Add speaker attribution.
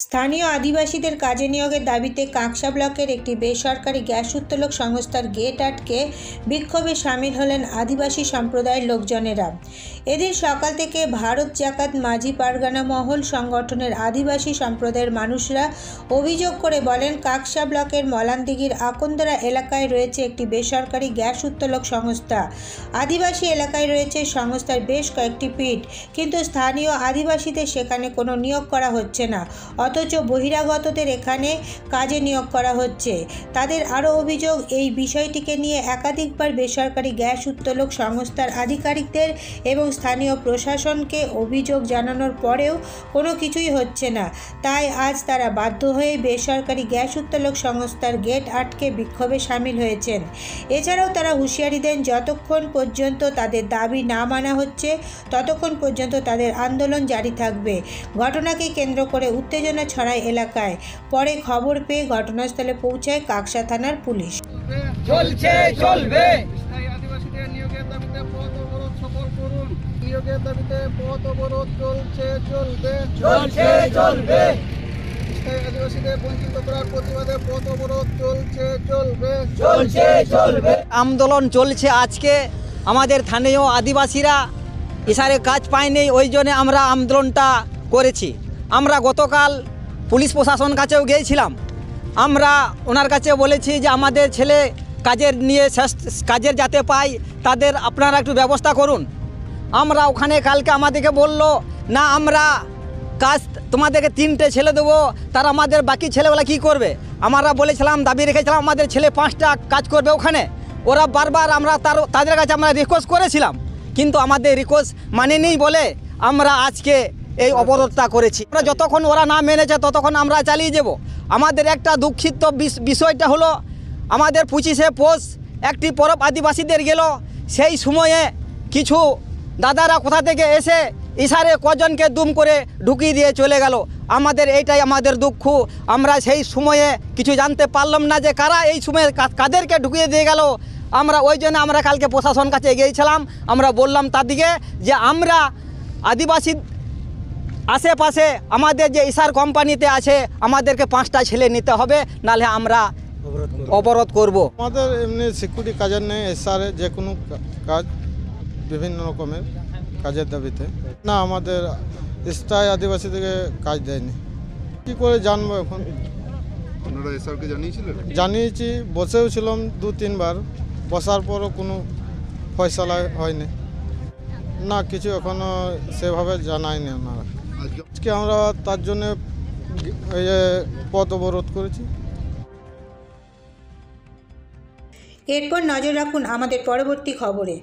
Speaker 1: স্থানীয় আদিবাসীদের কাজে নিয়োগের দাবিতে কাঁকসা ব্লকের একটি বেসরকারি গ্যাস উত্তোলক সংস্থার গেট আটকে বিক্ষোভে সামিল হলেন আদিবাসী সম্প্রদায়ের লোকজনেরা। এদিন সকাল থেকে ভারত জাকাত মাঝি পারগানা মহল সংগঠনের আদিবাসী সম্প্রদায়ের মানুষরা অভিযোগ করে বলেন, কাঁকসা ব্লকের মলানদিঘির আকন্দরা এলাকায় রয়েছে একটি বেসরকারি গ্যাস উত্তোলক সংস্থা। আদিবাসী এলাকায় রয়েছে সংস্থার বেশ কয়েকটি পিট, কিন্তু স্থানীয় আদিবাসীদের সেখানে কোনো নিয়োগ করা হচ্ছে না, অথচ বহিরাগতদের এখানে কাজে নিয়োগ করা হচ্ছে। তাদের আরও অভিযোগ, এই বিষয়টিকে নিয়ে একাধিকবার বেসরকারি গ্যাস উত্তোলক সংস্থার আধিকারিকদের এবং স্থানীয় প্রশাসনকে অভিযোগ জানানোর পরেও কোনো কিছুই হচ্ছে না। তাই আজ তারা বাধ্য হয়ে বেসরকারি গ্যাস উত্তোলক সংস্থার গেট আটকে বিক্ষোভে সামিল হয়েছেন। এছাড়াও তারা হুঁশিয়ারি দেন, যতক্ষণ পর্যন্ত তাদের দাবি না মানা হচ্ছে ততক্ষণ পর্যন্ত তাদের আন্দোলন জারি থাকবে। ঘটনাকে কেন্দ্র করে উত্তেজনা ছড়ায় এলাকায়। পরে খবর পেয়ে ঘটনাস্থলে পৌঁছায় কাঁকসা থানার পুলিশ।
Speaker 2: চলছে চলবে
Speaker 3: স্থায়ী আদিবাসীদের নিয়োগের দাবিতে পথ অবরোধ সফল করুন। নিয়োগের দাবিতে পথ অবরোধ চলছে চলবে
Speaker 2: চলছে চলবে
Speaker 3: স্থায়ী আদিবাসীদের বঞ্চিত করার প্রতিবাদে পথ অবরোধ চলছে চলবে
Speaker 2: চলছে চলবে
Speaker 4: আন্দোলন চলছে। আজকে আমাদের স্থানীয় আদিবাসীরা ইশারে কাজ পায়নি, ওই জন্য আমরা আন্দোলনটা করেছি। আমরা গতকাল পুলিশ প্রশাসন কাছেও গিয়েছিলাম। আমরা ওনার কাছে বলেছি যে আমাদের ছেলে কাজের যাতে পাই, তাদের আপনারা একটু ব্যবস্থা করুন। আমরা ওখানে কালকে আমাদেরকে বলল, না আমরা কাজ তোমাদেরকে 3টে ছেলে দেবো, তারা আমাদের বাকি ছেলেগুলা কি করবে? আমরা বলেছিলাম, দাবি রেখেছিলাম আমাদের ছেলে 5টা কাজ করবে ওখানে। ওরা বারবার আমরা তাদের কাছে আমরা রিকোয়েস্ট করেছিলাম, কিন্তু আমাদের রিকোয়েস্ট মানেনি বলে আমরা আজকে এই অবরোধটা করেছি। আমরা যতক্ষণ ওরা না মেনেছে ততক্ষণ আমরা চালিয়ে যাব। আমাদের একটা দুঃখিত বিষয়টা হলো, আমাদের 25শে পৌষ একটি পরব আদিবাসীদের গেল, সেই সময়ে কিছু দাদারা কোথা থেকে এসে ইশারে কজনকে দুম করে ঢুকিয়ে দিয়ে চলে গেল। এইটাই আমাদের দুঃখ। আমরা সেই সময়ে কিছু জানতে পারলাম না যে কারা এই সময়ে কাদেরকে ঢুকিয়ে দিয়ে গেল। ওই জন্য আমরা কালকে প্রশাসন কাছে গিয়েছিলাম। আমরা বললাম তাদেরকে যে আমরা আদিবাসী আশেপাশে আমাদের যে ইশার কোম্পানিতে আছে, আমাদেরকে 5টা ছেলে নিতে হবে, নাহলে আমরা অবরোধ করব।
Speaker 5: আমাদের এমনি সিকিউরিটি কাজের নেই, এসআরে যে কোনো কাজ বিভিন্ন রকমের কাজের দাবিতে না, আমাদের স্থায়ী আদিবাসী থেকে কাজ দেয়নি। কী করে জানবো এখন?
Speaker 6: আপনারা এসআরকে জানিয়েছিলেন?
Speaker 5: জানিয়েছি, বসেও ছিলাম 2-3 বার, বসার পরও কোনো ফয়সালা হয়নি না, কিছু এখনও সেভাবে জানায়নি ওনারা। আজকে আমরা তার জন্য পথ অবরোধ করেছি।
Speaker 1: এরপর নজর রাখুন আমাদের পরবর্তী খবরে।